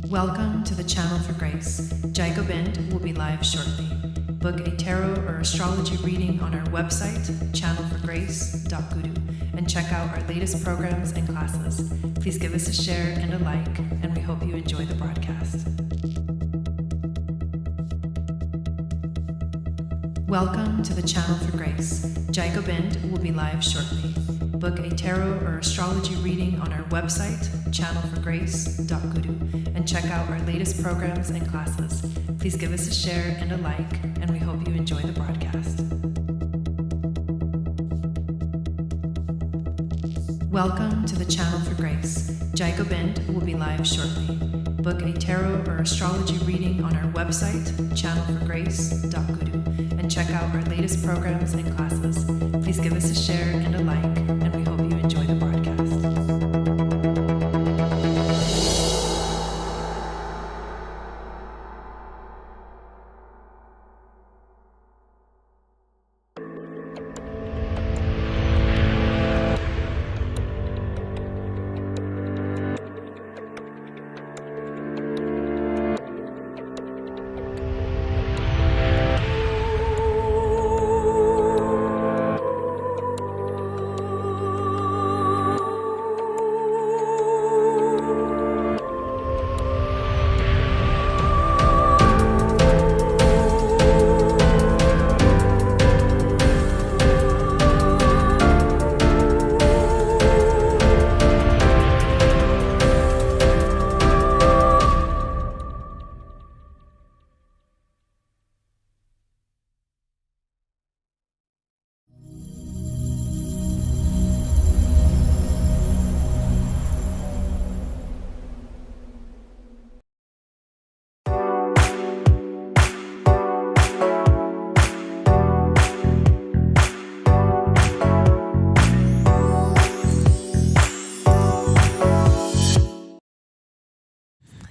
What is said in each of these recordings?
Welcome to the Channel for Grace. Gobind will be live shortly. Book a tarot or astrology reading on our website, channelforgrace.guru, and check out our latest programs and classes. Please give us a share and a like, and we hope you enjoy the broadcast. Welcome to the Channel for Grace. Gobind will be live shortly. Book a tarot or astrology reading on our website, channelforgrace.guru, and check out our latest programs and classes. Please give us a share and a like, and we hope you enjoy the broadcast. Welcome to the Channel for Grace. Gobind will be live shortly. Book a tarot or astrology reading on our website, channelforgrace.guru, and check out our latest programs and classes. Please give us a share and a like, and we hope you enjoy the broadcast.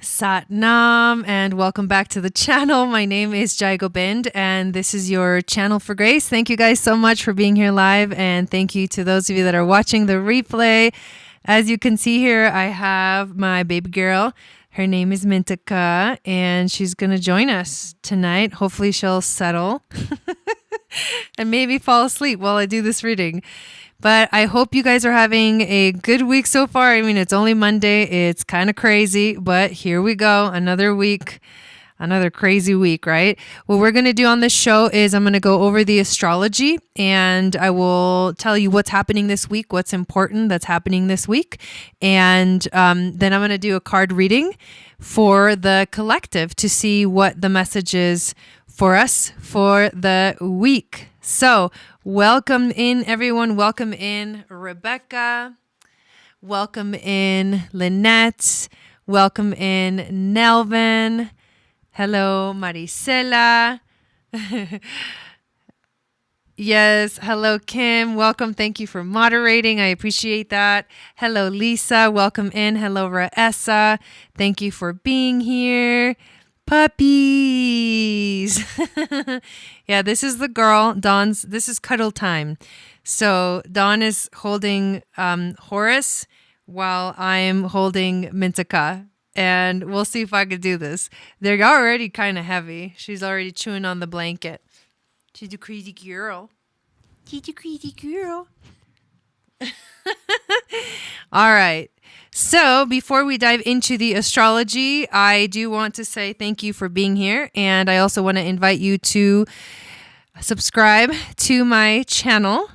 Sat Nam, and welcome back to the channel. My name is Gobind, and this is your Channel for Grace. Thank you guys so much for being here live, and thank you to those of you that are watching the replay. As you can see here, I have my baby girl. Her name is Mintika, and she's going to join us tonight. Hopefully she'll settle and maybe fall asleep while I do this reading. But I hope you guys are having a good week so far. I mean, it's only Monday. It's kind of crazy, but here we go. Another week, another crazy week, right? What we're going to do on this show is I'm going to go over the astrology, and I will tell you what's happening this week, what's important that's happening this week. And then I'm going to do a card reading for the collective to see what the message is for us for the week. So welcome in, everyone. Welcome in, Rebecca. Welcome in, Lynette. Welcome in, Nelvin. Hello, Maricela. Yes. Hello, Kim. Welcome. Thank you for moderating. I appreciate that. Hello, Lisa. Welcome in. Hello, Raessa. Thank you for being here. Puppies. Yeah, this is the girl. This is cuddle time. So Dawn is holding Horace while I'm holding Mintika. And we'll see if I could do this. They're already kind of heavy. She's already chewing on the blanket. She's a crazy girl. She's a crazy girl. All right. So before we dive into the astrology, I do want to say thank you for being here. And I also want to invite you to subscribe to my channel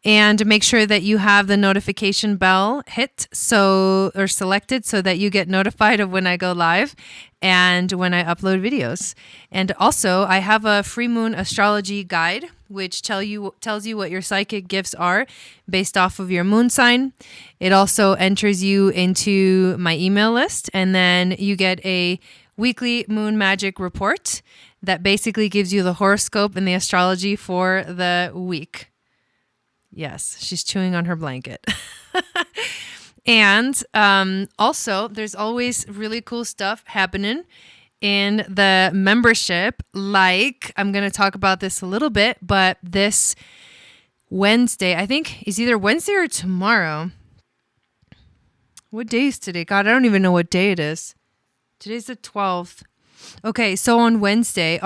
and make sure that you have the notification bell selected so that you get notified of when I go live and when I upload videos. And also I have a free moon astrology guide, which tells you what your psychic gifts are based off of your moon sign. It also enters you into my email list, and then you get a weekly moon magic report that basically gives you the horoscope and the astrology for the week. Yes, she's chewing on her blanket. And also, there's always really cool stuff happening in the membership. Like, I'm going to talk about this a little bit, but this Wednesday, I think is either Wednesday or tomorrow. What day is today? God, I don't even know what day it is. Today's the 12th. Okay, so on Wednesday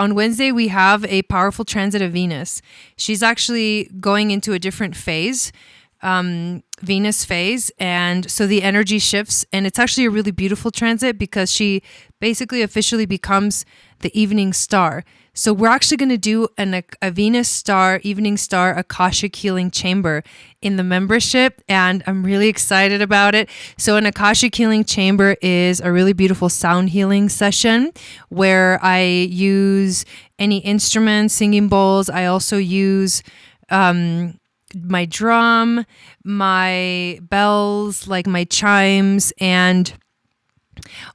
we have a powerful transit of Venus. She's actually going into a different phase, Venus phase, and so the energy shifts, and it's actually a really beautiful transit because she basically officially becomes the evening star. So we're actually going to do a Venus star, evening star Akashic healing chamber in the membership, and I'm really excited about it. So an Akashic healing chamber is a really beautiful sound healing session where I use any instruments, singing bowls. I also use my drum, my bells, like my chimes, and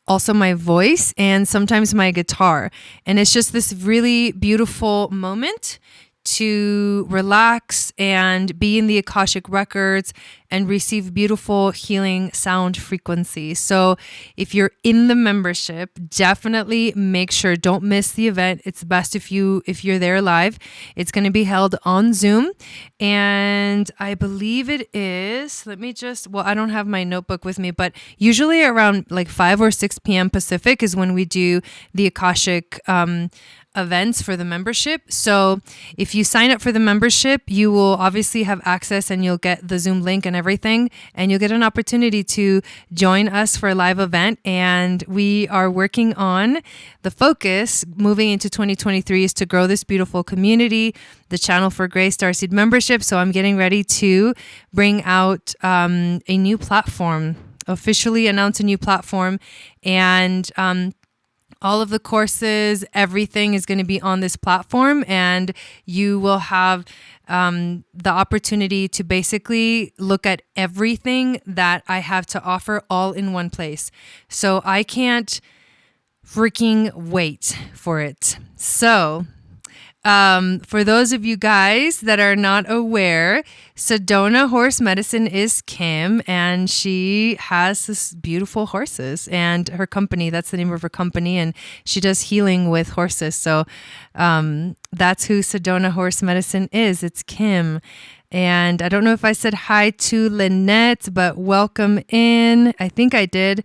also my voice, and sometimes my guitar. And it's just this really beautiful moment to relax and be in the Akashic records and receive beautiful healing sound frequencies. So if you're in the membership, definitely make sure, don't miss the event. It's best if you're there live. It's going to be held on Zoom, and I believe it is, I don't have my notebook with me, but usually around like 5 or 6 p.m. Pacific is when we do the Akashic events for the membership. So if you sign up for the membership, you will obviously have access, and you'll get the Zoom link and everything, and you'll get an opportunity to join us for a live event. And we are working on the focus moving into 2023 is to grow this beautiful community, the Channel for Grace Starseed membership. So I'm getting ready to bring out a new platform, officially announce a new platform, and all of the courses, everything is going to be on this platform, and you will have the opportunity to basically look at everything that I have to offer all in one place. So I can't freaking wait for it. So for those of you guys that are not aware, Sedona Horse Medicine is Kim, and she has this beautiful horses, and her company, that's the name of her company, and she does healing with horses. So that's who Sedona Horse Medicine is. It's Kim. And I don't know if I said hi to Lynette, but welcome in. I think I did,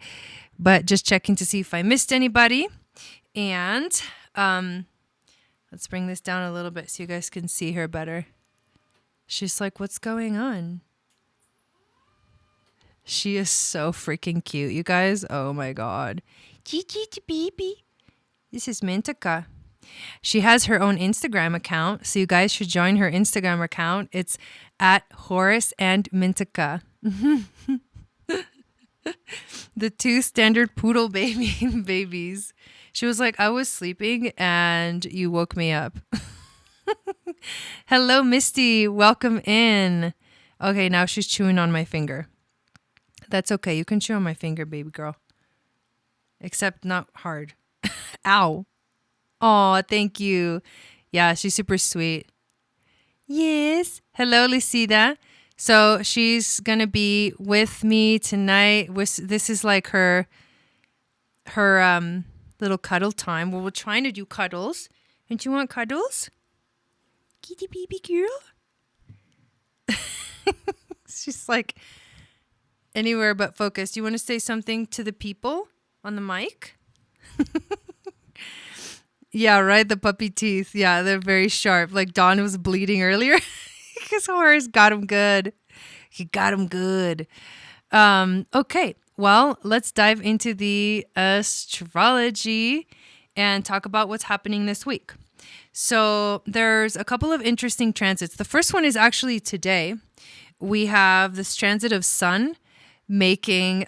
but just checking to see if I missed anybody. And let's bring this down a little bit so you guys can see her better. She's like, what's going on? She is so freaking cute, you guys. Oh my God. Gigi baby. This is Mintika. She has her own Instagram account, so you guys should join her Instagram account. It's at Horace and Mintika. The two standard poodle babies. She was like, I was sleeping and you woke me up. Hello, Misty. Welcome in. Okay, now she's chewing on my finger. That's okay. You can chew on my finger, baby girl. Except not hard. Ow. Oh, thank you. Yeah, she's super sweet. Yes. Hello, Lucida. So she's going to be with me tonight. This is like her little cuddle time. Well, we're trying to do cuddles. Don't you want cuddles? Kitty baby girl? She's like anywhere but focused. You want to say something to the people on the mic? Yeah, right? The puppy teeth. Yeah, they're very sharp. Like Dawn was bleeding earlier because Horace got him good. He got him good. Okay. Well, let's dive into the astrology and talk about what's happening this week. So there's a couple of interesting transits. The first one is actually today. We have this transit of Sun making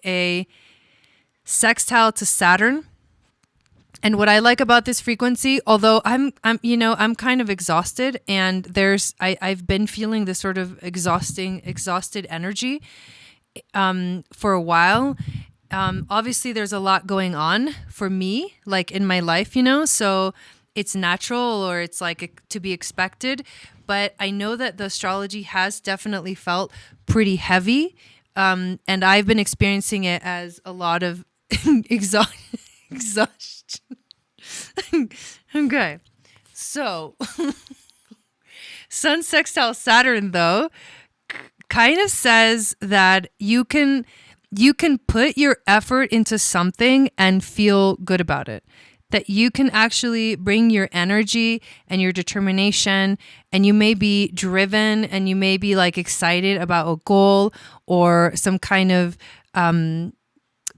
a sextile to Saturn. And what I like about this frequency, although I'm kind of exhausted, and I've been feeling this sort of exhausted energy for a while. Obviously there's a lot going on for me, like in my life, so it's natural, or it's like to be expected. But I know that the astrology has definitely felt pretty heavy. And I've been experiencing it as a lot of exhaustion. Okay. So Sun sextile Saturn, though, kind of says that you can put your effort into something and feel good about it. That you can actually bring your energy and your determination, and you may be driven and you may be like excited about a goal or some kind of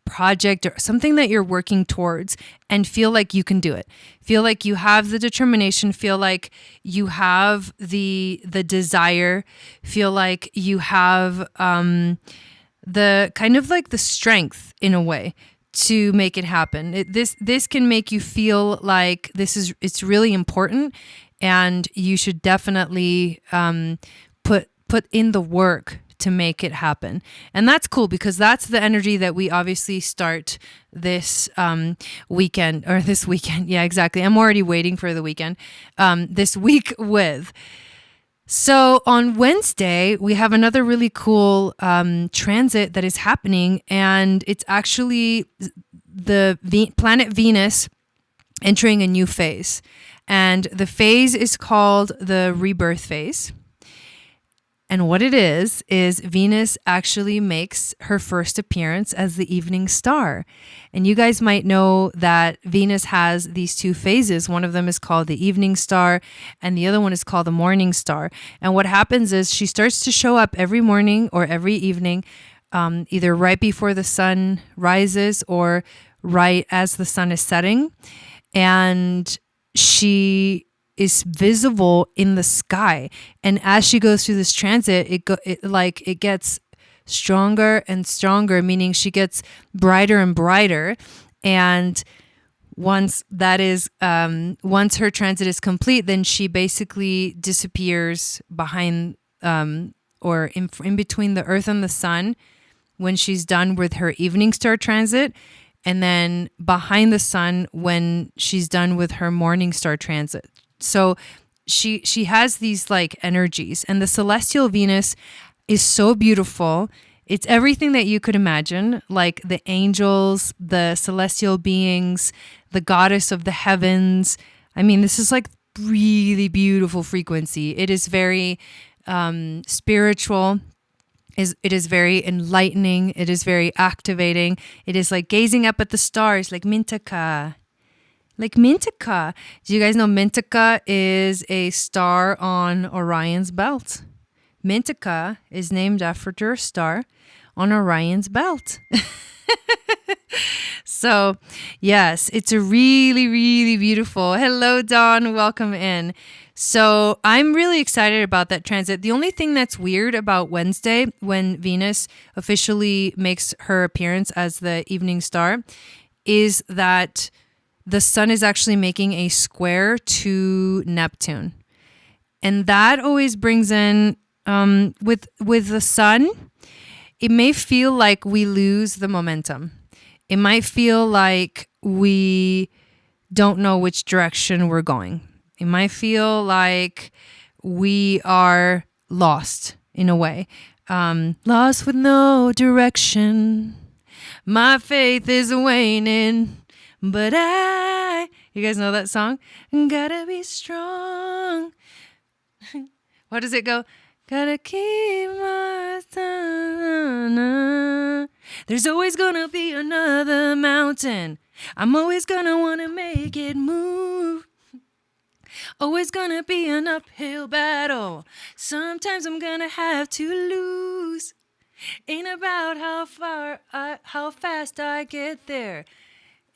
project or something that you're working towards, and feel like you can do it. Feel like you have the determination, feel like you have the desire, feel like you have the kind of like the strength in a way to make it happen. This can make you feel like it's really important, and you should definitely put in the work to make it happen. And that's cool, because that's the energy that we obviously start this weekend. Yeah, exactly. I'm already waiting for the weekend. This week with. So on Wednesday, we have another really cool transit that is happening, and it's actually the planet Venus entering a new phase. And the phase is called the rebirth phase. And what it is Venus actually makes her first appearance as the evening star. And you guys might know that Venus has these two phases. One of them is called the evening star, and the other one is called the morning star. And what happens is she starts to show up every morning or every evening, either right before the sun rises or right as the sun is setting. And she is visible in the sky, and as she goes through this transit, it gets stronger and stronger, meaning she gets brighter and brighter. And once her transit is complete, then she basically disappears behind or in between the Earth and the sun when she's done with her evening star transit, and then behind the sun when she's done with her morning star transit. So she has these like energies, and the celestial Venus is so beautiful. It's everything that you could imagine, like the angels, the celestial beings, the goddess of the heavens. I mean, this is like really beautiful frequency. It is very spiritual. It is very enlightening. It is very activating. It is like gazing up at the stars, like Mintaka. Like Mintica. Do you guys know Mintica is a star on Orion's belt? Mintica is named after a star on Orion's belt. So, yes, it's a really, really beautiful. Hello, Dawn. Welcome in. So I'm really excited about that transit. The only thing that's weird about Wednesday, when Venus officially makes her appearance as the evening star, is that the sun is actually making a square to Neptune. And that always brings in, with the sun, it may feel like we lose the momentum. It might feel like we don't know which direction we're going. It might feel like we are lost in a way. Lost with no direction. My faith is waning. But you guys know that song? Gotta be strong. What does it go? Gotta keep my sun. There's always gonna be another mountain. I'm always gonna wanna make it move. Always gonna be an uphill battle. Sometimes I'm gonna have to lose. Ain't about how fast I get there.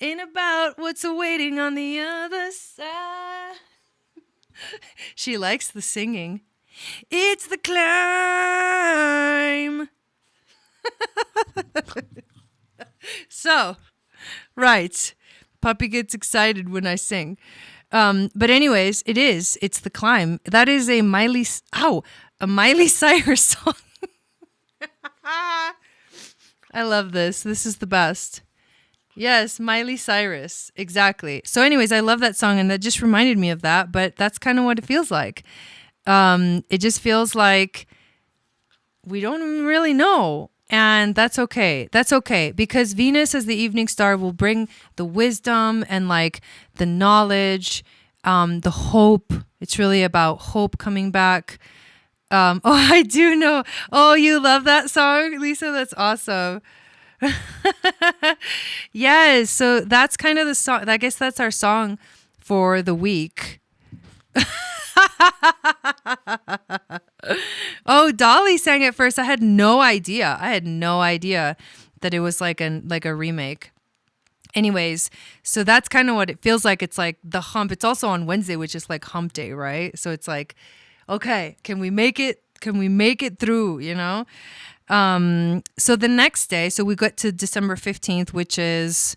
Ain't about what's awaiting on the other side. She likes the singing. It's the climb. So, right. Puppy gets excited when I sing. But anyways, it's the climb. That is a Miley Cyrus song. I love this. This is the best. Yes, Miley Cyrus. Exactly. So anyways, I love that song, and that just reminded me of that, but that's kind of what it feels like. It just feels like we don't really know, and that's okay. That's okay, because Venus as the evening star will bring the wisdom and like the knowledge, the hope. It's really about hope coming back. Oh, I do know. Oh, you love that song, Lisa? That's awesome. Yes. So that's kind of the song. I guess that's our song for the week. Oh, Dolly sang it first. I had no idea. I had no idea that it was like a remake. Anyways, so that's kind of what it feels like. It's like the hump. It's also on Wednesday, which is like hump day, right? So it's like, okay, can we make it? Can we make it through, you know? So the next day, so we got to December 15th, which is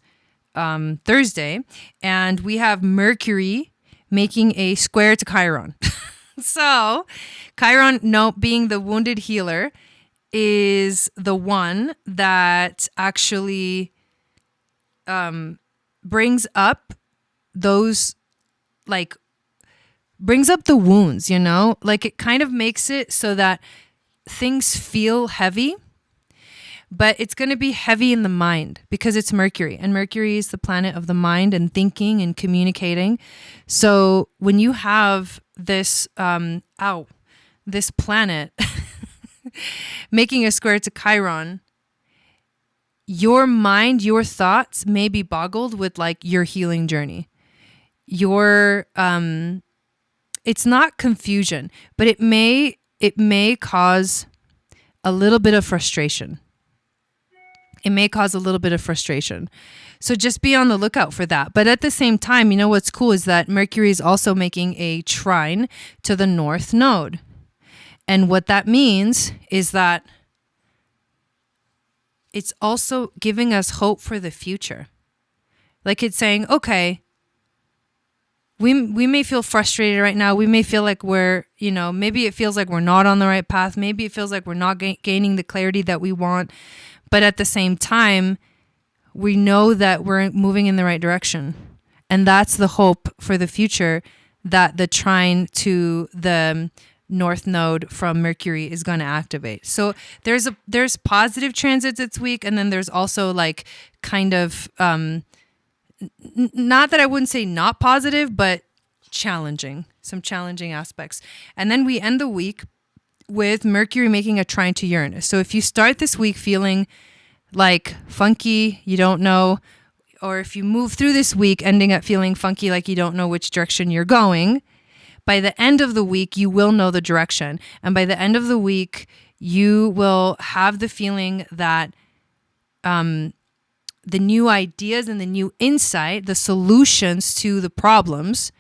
Thursday, and we have Mercury making a square to Chiron. So Chiron, no, being the wounded healer, is the one that actually brings up those, like, brings up the wounds, you know? Like, it kind of makes it so that things feel heavy, but it's going to be heavy in the mind because it's Mercury, and Mercury is the planet of the mind and thinking and communicating. So when you have this, this planet making a square to Chiron, your mind, your thoughts may be boggled with like your healing journey. It's not confusion, but it may cause a little bit of frustration. It may cause a little bit of frustration. So just be on the lookout for that. But at the same time, you know what's cool is that Mercury is also making a trine to the North Node. And what that means is that it's also giving us hope for the future. Like, it's saying, okay, we may feel frustrated right now. We may feel like we're, you know, maybe it feels like we're not on the right path. Maybe it feels like we're not gaining the clarity that we want. But at the same time, we know that we're moving in the right direction. And that's the hope for the future, that the trine to the North Node from Mercury is going to activate. So there's positive transits this week, and then there's also like kind of not that I wouldn't say not positive, but challenging, some challenging aspects. And then we end the week with Mercury making a trine to Uranus. So if you start this week feeling like funky, you don't know, or if you move through this week ending up feeling funky, like you don't know which direction you're going, by the end of the week, you will know the direction. And by the end of the week, you will have the feeling that the new ideas and the new insight, the solutions to the problems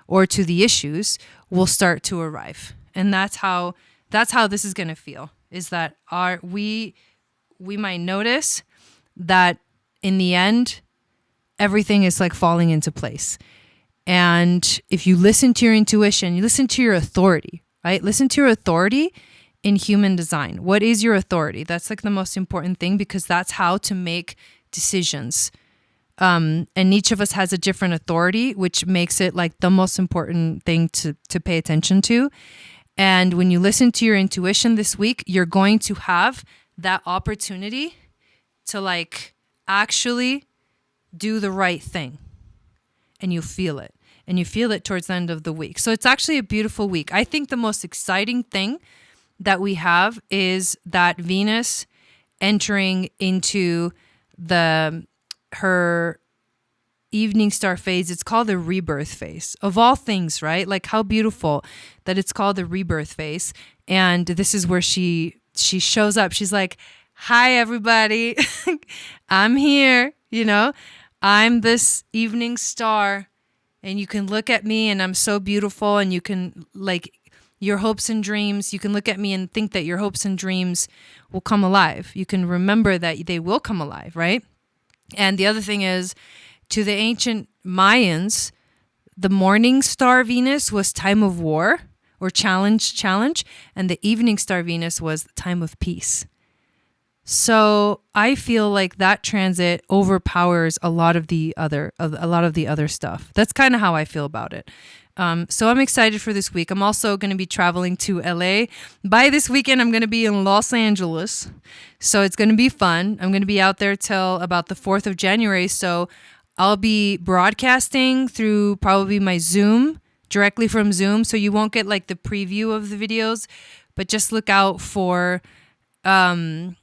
or to the issues will start to arrive. And that's how this is going to feel, is that we might notice that in the end, everything is like falling into place. And if you listen to your intuition, you listen to your authority, right? Listen to your authority in human design. What is your authority? That's like the most important thing, because that's how to make decisions. And each of us has a different authority, which makes it like the most important thing to pay attention to. And when you listen to your intuition this week, you're going to have that opportunity to like actually do the right thing. And you feel it. And you feel it towards the end of the week. So it's actually a beautiful week. I think the most exciting thing that we have is that Venus entering into her evening star phase. It's called the rebirth phase. Of all things, right? Like, how beautiful that it's called the rebirth phase. And this is where she shows up. She's like, hi, everybody. I'm here, you know. I'm this evening star, and you can look at me and I'm so beautiful, and you can, like, your hopes and dreams, you can look at me and think that your hopes and dreams will come alive. You can remember that they will come alive, right? And the other thing is, to the ancient Mayans, the morning star Venus was time of war or challenge, and the evening star Venus was time of peace. So I feel like that transit overpowers a lot of the other stuff. That's kind of how I feel about it. So I'm excited for this week. I'm also going to be traveling to LA. By this weekend, I'm going to be in Los Angeles. So it's going to be fun. I'm going to be out there till about the 4th of January. So I'll be broadcasting through probably my Zoom, directly from Zoom. So you won't get like the preview of the videos, but just look out for the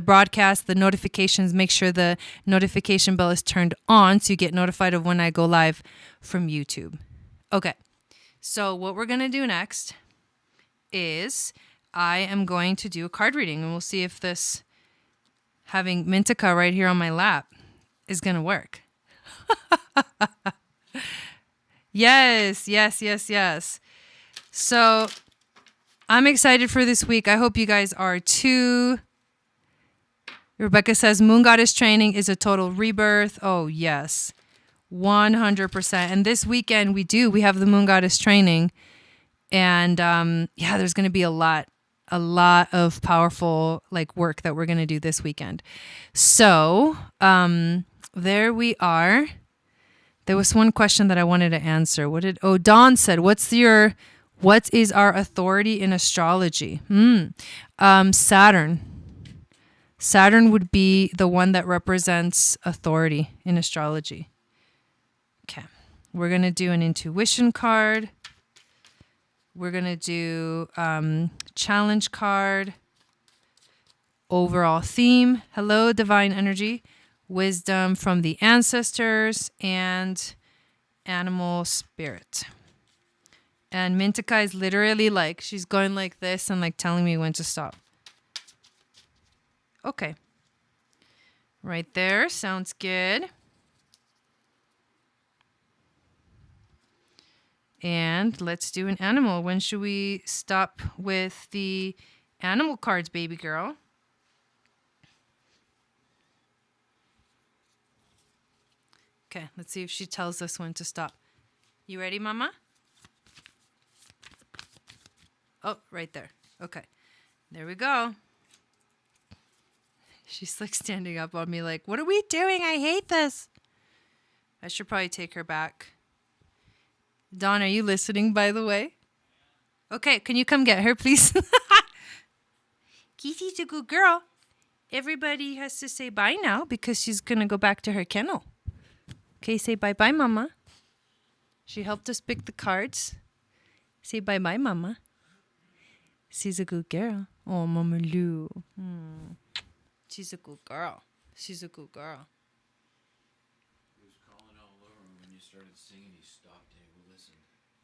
broadcast, the notifications. Make sure the notification bell is turned on so you get notified of when I go live from YouTube. Okay, so what we're gonna do next is I am going to do a card reading, and we'll see if this having Mintica right here on my lap is gonna work. Yes. So I'm excited for this week. I hope you guys are too. Rebecca says Moon Goddess training is a total rebirth. Oh, yes. 100%. And this weekend we have the Moon Goddess training. And there's going to be a lot of powerful work that we're going to do this weekend. So there we are. There was one question that I wanted to answer. Dawn said, what is our authority in astrology? Saturn. Saturn would be the one that represents authority in astrology. Okay. We're going to do an intuition card. We're going to do challenge card. Overall theme. Hello, divine energy. Wisdom from the ancestors and animal spirit. And Mintica is literally she's going like this and telling me when to stop. Okay. Right there. Sounds good. And let's do an animal. When should we stop with the animal cards, baby girl? Okay, let's see if she tells us when to stop. You ready, Mama? Oh, right there. Okay. There we go. She's standing up on me what are we doing? I hate this. I should probably take her back. Dawn, are you listening, by the way? Okay, can you come get her, please? Kitty's a good girl. Everybody has to say bye now because she's going to go back to her kennel. Okay, say bye-bye, Mama. She helped us pick the cards. Say bye-bye, Mama. She's a good girl. Oh, Mama Lou. She's a good girl. She's a good girl. He was calling all over when you started singing. He stopped and he listened.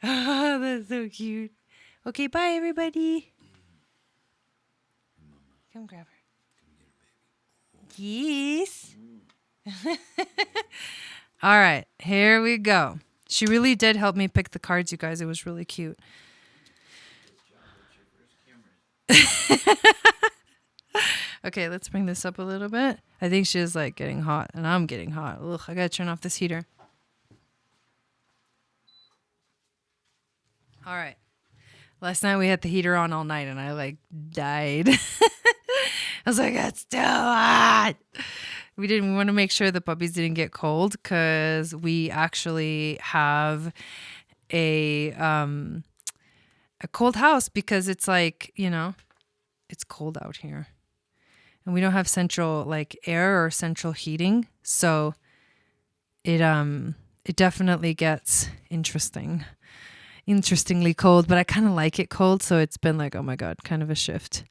Oh, that's so cute. Okay, bye, everybody. Mama. Come grab her. Come get her, baby. Yes. All right, here we go. She really did help me pick the cards, you guys. It was really cute. Okay, let's bring this up a little bit. I think she's getting hot, and I'm getting hot. Ugh, I gotta turn off this heater. All right. Last night we had the heater on all night, and I died. I was like, it's too hot. We want to make sure the puppies didn't get cold because we actually have a cold house because it's it's cold out here. And we don't have central air or central heating. So it definitely gets interestingly cold, but I kind of like it cold. So it's been oh my God, kind of a shift.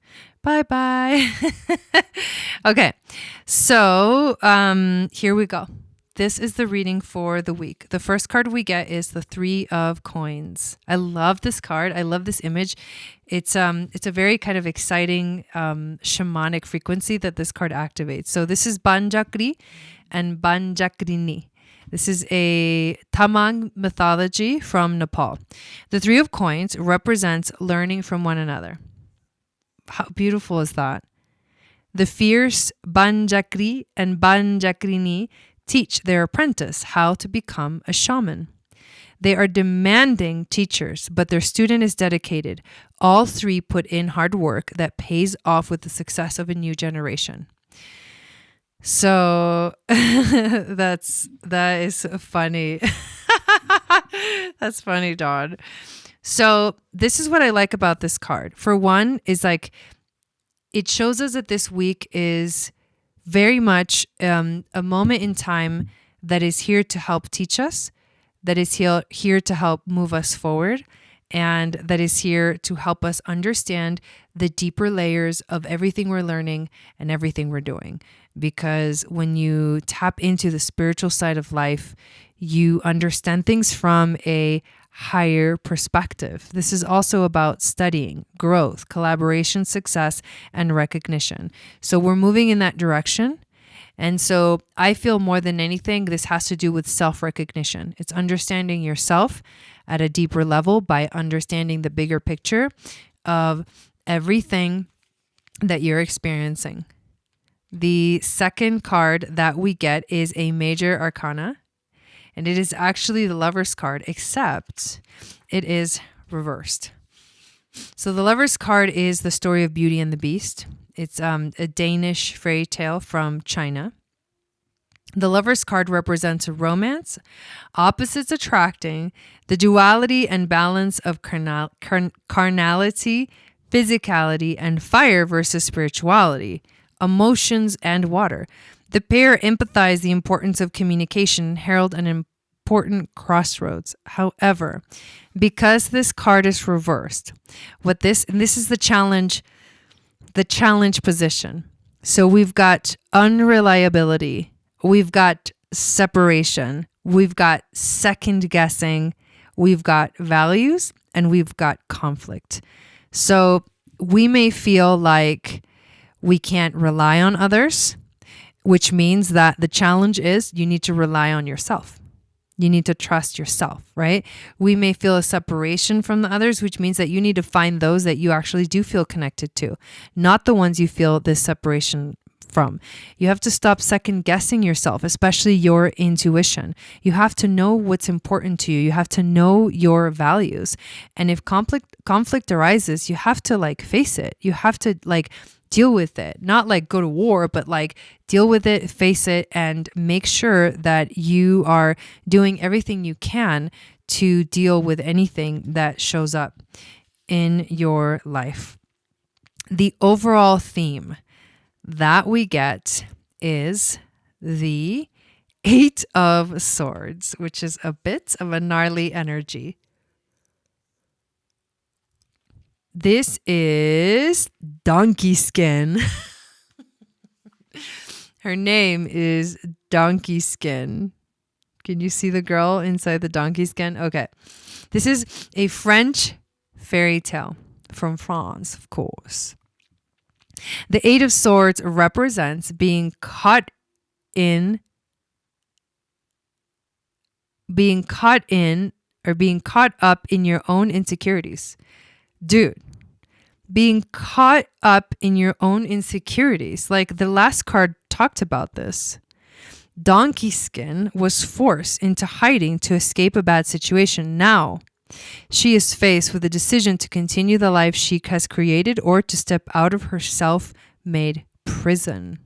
Bye-bye. Okay. So here we go. This is the reading for the week. The first card we get is the 3 of Coins. I love this card. I love this image. It's a very kind of exciting shamanic frequency that this card activates. So this is Banjakri and Banjakrini. This is a Tamang mythology from Nepal. The 3 of Coins represents learning from one another. How beautiful is that? The fierce Banjakri and Banjakrini teach their apprentice how to become a shaman. They are demanding teachers, but their student is dedicated. All 3 put in hard work that pays off with the success of a new generation. So that is funny. That's funny, Dawn. So this is what I like about this card. For one, is it shows us that this week is very much a moment in time that is here to help teach us, that is here to help move us forward. and that is here to help us understand the deeper layers of everything we're learning and everything we're doing. Because when you tap into the spiritual side of life, you understand things from a higher perspective. This is also about studying, growth, collaboration, success, and recognition. So we're moving in that direction. And so I feel more than anything, this has to do with self-recognition. It's understanding yourself at a deeper level by understanding the bigger picture of everything that you're experiencing. The second card that we get is a major arcana, and it is actually the Lover's card, except it is reversed. So the Lover's card is the story of Beauty and the Beast. It's a Danish fairy tale from China. The Lover's card represents romance, opposites attracting, the duality and balance of carnality, physicality, and fire versus spirituality, emotions, and water. The pair empathize the importance of communication, herald an important crossroads. However, because this card is reversed, and this is the challenge position. So we've got unreliability, we've got separation, we've got second guessing, we've got values, and we've got conflict. So we may feel like we can't rely on others, which means that the challenge is you need to rely on yourself. You need to trust yourself, right? We may feel a separation from the others, which means that you need to find those that you actually do feel connected to, not the ones you feel this separation from. You have to stop second guessing yourself, especially your intuition. You have to know what's important to you. You have to know your values. And if conflict arises, you have to face it. You have to deal with it, not go to war, but deal with it, face it, and make sure that you are doing everything you can to deal with anything that shows up in your life. The overall theme that we get is the Eight of Swords, which is a bit of a gnarly energy. This is Donkey Skin. Her name is Donkey Skin. Can you see the girl inside the donkey skin? Okay. This is a French fairy tale from France, of course. The Eight of Swords represents being caught up in your own insecurities. Dude, being caught up in your own insecurities. The last card talked about this. Donkey Skin was forced into hiding to escape a bad situation. Now, she is faced with a decision to continue the life she has created or to step out of her self-made prison.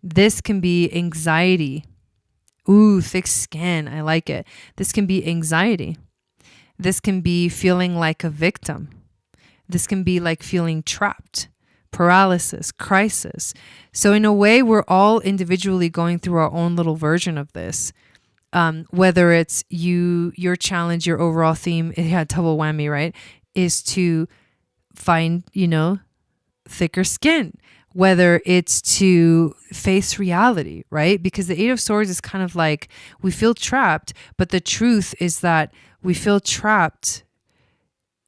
This can be anxiety. Ooh, thick skin. I like it. This can be anxiety. This can be feeling like a victim. This can be feeling trapped, paralysis, crisis. So in a way, we're all individually going through our own little version of this. Whether it's your challenge, your overall theme, it had double whammy, right? Is to find, thicker skin. Whether it's to face reality, right? Because the Eight of Swords is kind of we feel trapped, but the truth is that we feel trapped,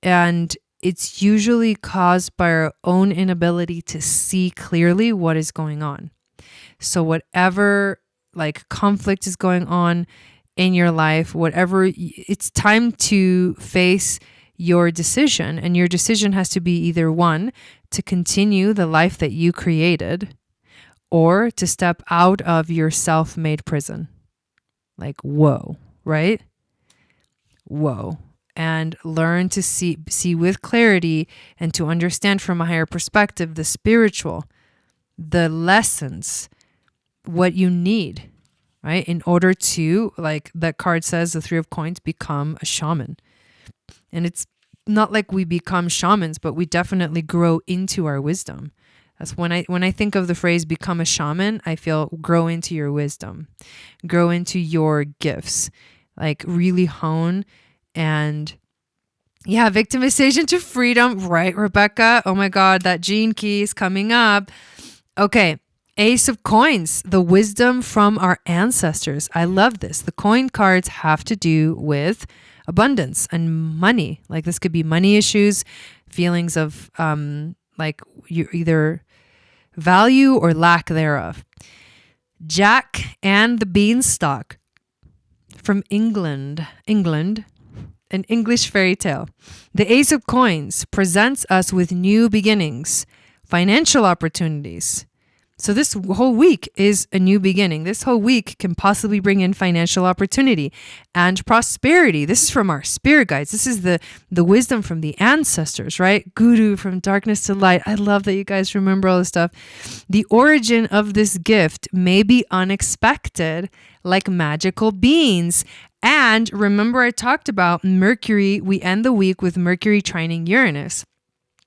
and it's usually caused by our own inability to see clearly what is going on. So whatever conflict is going on in your life, it's time to face your decision. And your decision has to be either one, to continue the life that you created, or to step out of your self-made prison. Whoa, right? Whoa. And learn to see with clarity and to understand from a higher perspective the spiritual, the lessons, what you need, right? In order to, that card says, the Three of Coins, become a shaman. And it's not we become shamans, but we definitely grow into our wisdom. That's when I think of the phrase become a shaman, I feel grow into your wisdom, grow into your gifts, really hone and Yeah, victimization to freedom. Right, Rebecca? Oh my God, that gene key is coming up. Okay. Ace of Coins, the wisdom from our ancestors. I love this. The coin cards have to do with abundance and money. Like this could be money issues, feelings of like you either value or lack thereof. Jack and the Beanstalk from England, an English fairy tale. The Ace of Coins presents us with new beginnings, financial opportunities. So this whole week is a new beginning. This whole week can possibly bring in financial opportunity and prosperity. This is from our spirit guides. This is the wisdom from the ancestors, right? Guru, from darkness to light. I love that you guys remember all this stuff. The origin of this gift may be unexpected, like magical beans. And remember, I talked about Mercury. We end the week with Mercury trining Uranus.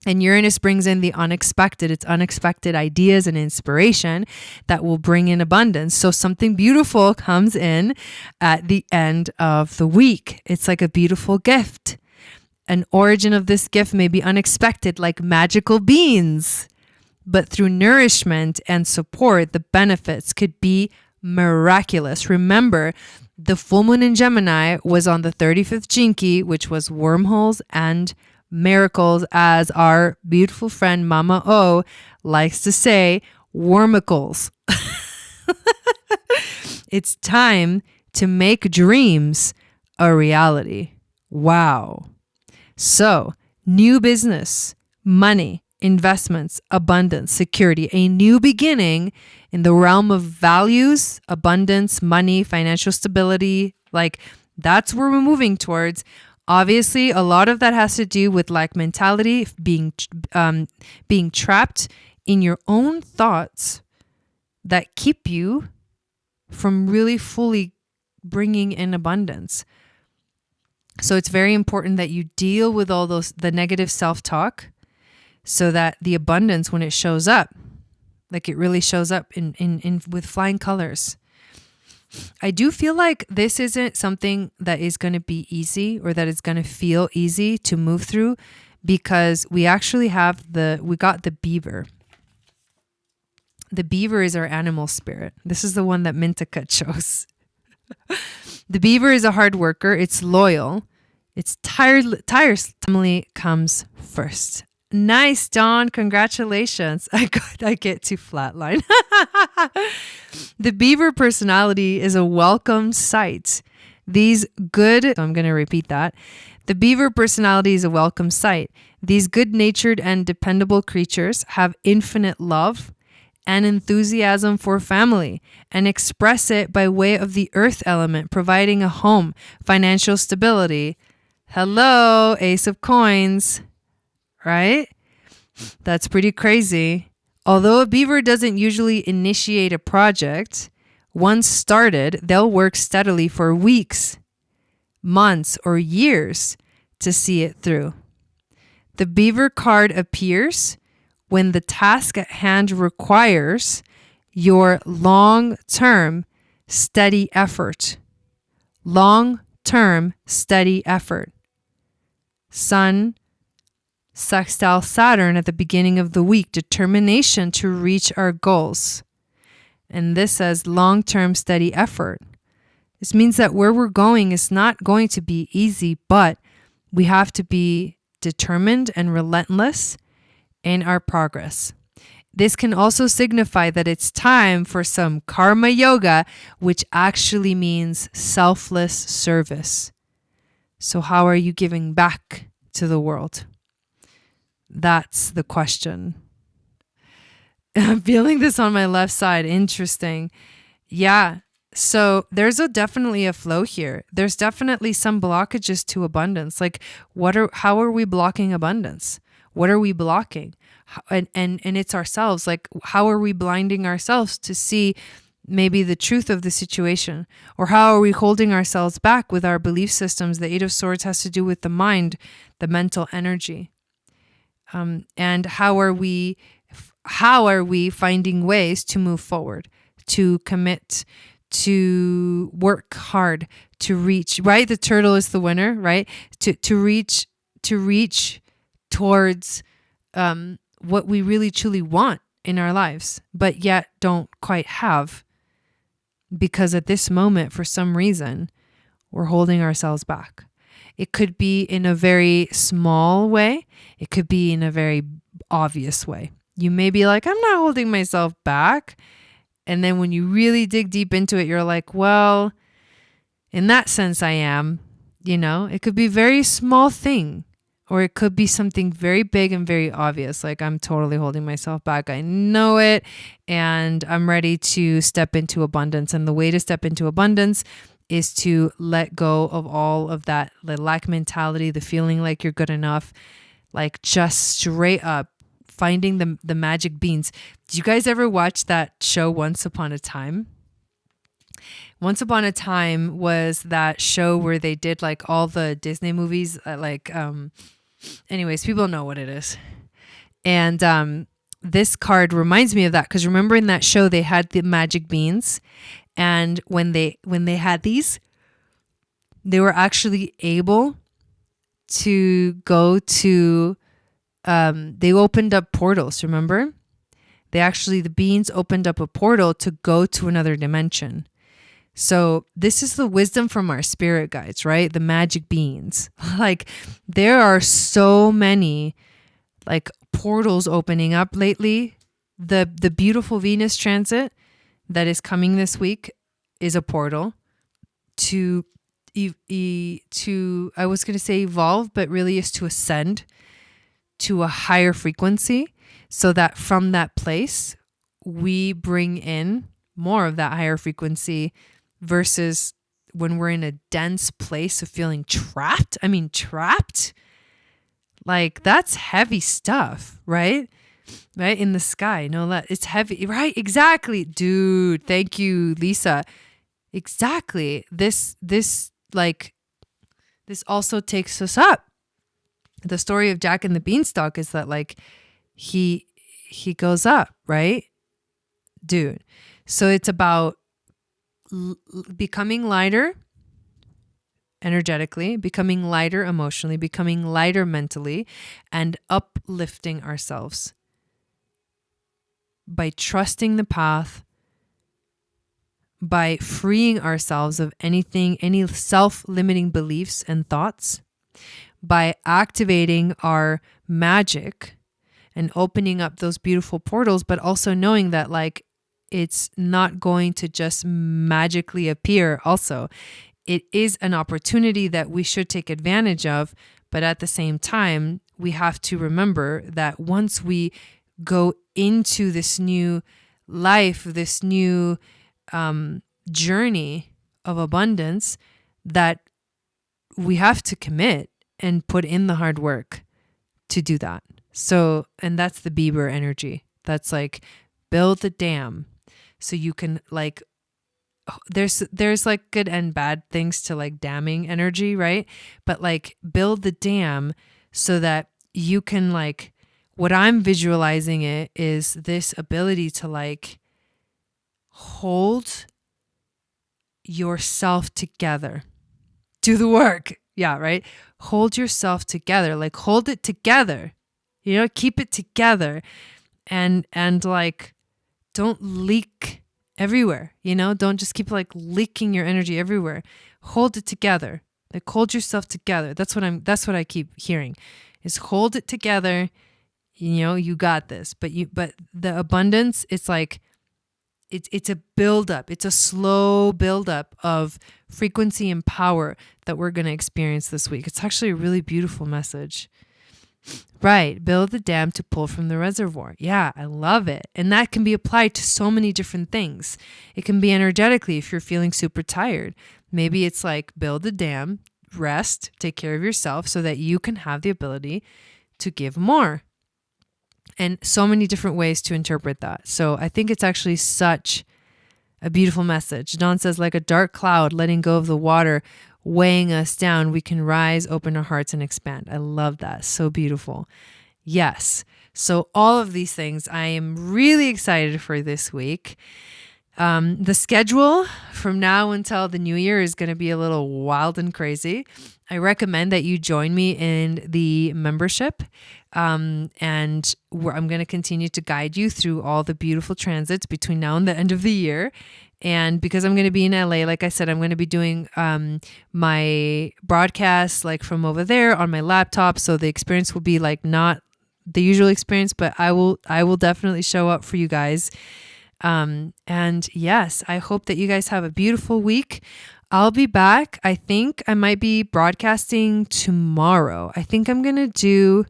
And Uranus brings in the unexpected. It's unexpected ideas and inspiration that will bring in abundance. So something beautiful comes in at the end of the week. It's like a beautiful gift. An origin of this gift may be unexpected, like magical beans. But through nourishment and support, the benefits could be miraculous. Remember, the full moon in Gemini was on the 35th Jinki, which was wormholes and miracles, as our beautiful friend Mama O likes to say, wormicles. It's time to make dreams a reality. Wow. So, new business, money, investments, abundance, security, a new beginning in the realm of values, abundance, money, financial stability. Like that's where we're moving towards. Obviously, a lot of that has to do with lack mentality, being trapped in your own thoughts that keep you from really fully bringing in abundance. So it's very important that you deal with all the negative self-talk so that the abundance, when it shows up, like it really shows up in with flying colors. I do feel like this isn't something that is going to be easy or that is going to feel easy to move through, because we actually we got the beaver. The beaver is our animal spirit. This is the one that Mintika chose. The beaver is a hard worker. It's loyal. It's tirelessly comes first. Nice, Dawn. Congratulations. I get to flatline. The beaver personality is a welcome sight. So I'm going to repeat that. The beaver personality is a welcome sight. These good-natured and dependable creatures have infinite love and enthusiasm for family and express it by way of the earth element, providing a home, financial stability. Hello, Ace of Coins. Right? That's pretty crazy. Although a beaver doesn't usually initiate a project, once started, they'll work steadily for weeks, months, or years to see it through. The beaver card appears when the task at hand requires your long-term steady effort. Long-term steady effort. Sun, sextile Saturn at the beginning of the week, determination to reach our goals. And this says long-term steady effort. This means that where we're going is not going to be easy, but we have to be determined and relentless in our progress. This can also signify that it's time for some karma yoga, which actually means selfless service. So how are you giving back to the world? That's the question. I'm feeling this on my left side. Interesting. Yeah. So there's definitely a flow here. There's definitely some blockages to abundance. Like how are we blocking abundance? What are we blocking? And it's ourselves. Like, how are we blinding ourselves to see maybe the truth of the situation? Or how are we holding ourselves back with our belief systems? The Eight of Swords has to do with the mind, the mental energy. And how are we finding ways to move forward, to commit, to work hard, to reach, right? The turtle is the winner, right? To reach, to reach towards what we really truly want in our lives, but yet don't quite have, because at this moment, for some reason, we're holding ourselves back. It could be in a very small way. It could be in a very obvious way. You may be like, I'm not holding myself back. And then when you really dig deep into it, you're like, well, in that sense, I am. It could be a very small thing, or it could be something very big and very obvious. Like, I'm totally holding myself back. I know it, and I'm ready to step into abundance. And the way to step into abundance is to let go of all of that, the lack mentality, the feeling like you're good enough, like just straight up finding the magic beans. Did you guys ever watch that show Once Upon a Time? Once Upon a Time was that show where they did like all the Disney movies, anyways, people know what it is. And this card reminds me of that, because remember in that show they had the magic beans, and when they had these, they were actually able to go to they opened up portals, remember? The beans opened up a portal to go to another dimension. So this is the wisdom from our spirit guides, right? The magic beans. Like, there are so many like portals opening up lately. The beautiful Venus transit that is coming this week is a portal to I was going to say evolve, but really is to ascend to a higher frequency, so that from that place we bring in more of that higher frequency, versus when we're in a dense place of feeling trapped. I mean, trapped, like that's heavy stuff, right? Right in the sky. No, it's heavy, right? Exactly, dude. Thank you, Lisa. Exactly. This also takes us up. The story of Jack and the Beanstalk is that like he goes up, right? Dude. So it's about becoming lighter energetically, becoming lighter emotionally, becoming lighter mentally, and uplifting ourselves by trusting the path, by freeing ourselves of anything, any self-limiting beliefs and thoughts, by activating our magic and opening up those beautiful portals, but also knowing that like it's not going to just magically appear. Also, it is an opportunity that we should take advantage of, but at the same time, we have to remember that once we go into this new life, this new journey of abundance, that we have to commit and put in the hard work to do that. So, and that's the Bieber energy. That's like, build the dam so you can like, there's like good and bad things to like damming energy, right? But like build the dam so that you can like, what I'm visualizing it is this ability to like hold yourself together. Do the work. Yeah, right? Hold yourself together. Like hold it together. Keep it together. And like don't leak everywhere. Don't just keep like leaking your energy everywhere. Hold it together. Like hold yourself together. That's what I keep hearing. Is hold it together. You got this. But the abundance, it's like it's a buildup. It's a slow buildup of frequency and power that we're going to experience this week. It's actually a really beautiful message. Right. Build the dam to pull from the reservoir. Yeah, I love it. And that can be applied to so many different things. It can be energetically if you're feeling super tired. Maybe it's like build the dam, rest, take care of yourself so that you can have the ability to give more. And so many different ways to interpret that. So I think it's actually such a beautiful message. Dawn says, like a dark cloud letting go of the water, weighing us down, we can rise, open our hearts, and expand. I love that. So beautiful. Yes. So all of these things I am really excited for this week. The schedule from now until the new year is going to be a little wild and crazy. I recommend that you join me in the membership. And I'm going to continue to guide you through all the beautiful transits between now and the end of the year. And because I'm going to be in LA, like I said, I'm going to be doing my broadcasts like from over there on my laptop. So the experience will be like not the usual experience, but I will definitely show up for you guys. And yes, I hope that you guys have a beautiful week. I'll be back. I think I might be broadcasting tomorrow. I think I'm going to do,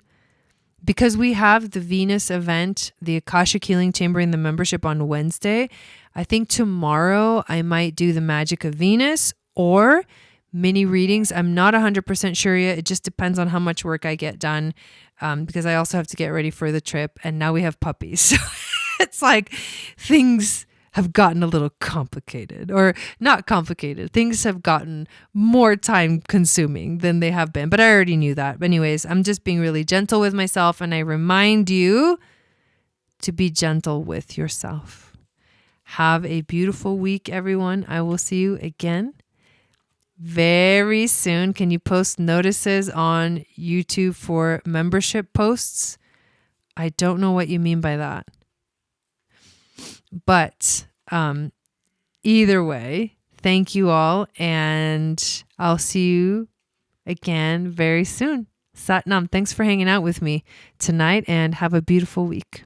because we have the Venus event, the Akashic Healing Chamber in the membership on Wednesday. I think tomorrow I might do the Magic of Venus or mini readings. I'm not 100% sure yet. It just depends on how much work I get done, because I also have to get ready for the trip. And now we have puppies. So it's like things have gotten a little complicated, or not complicated. Things have gotten more time consuming than they have been, but I already knew that. But anyways, I'm just being really gentle with myself, and I remind you to be gentle with yourself. Have a beautiful week, everyone. I will see you again very soon. Can you post notices on YouTube for membership posts? I don't know what you mean by that. But either way, thank you all, and I'll see you again very soon. Sat Nam, thanks for hanging out with me tonight, and have a beautiful week.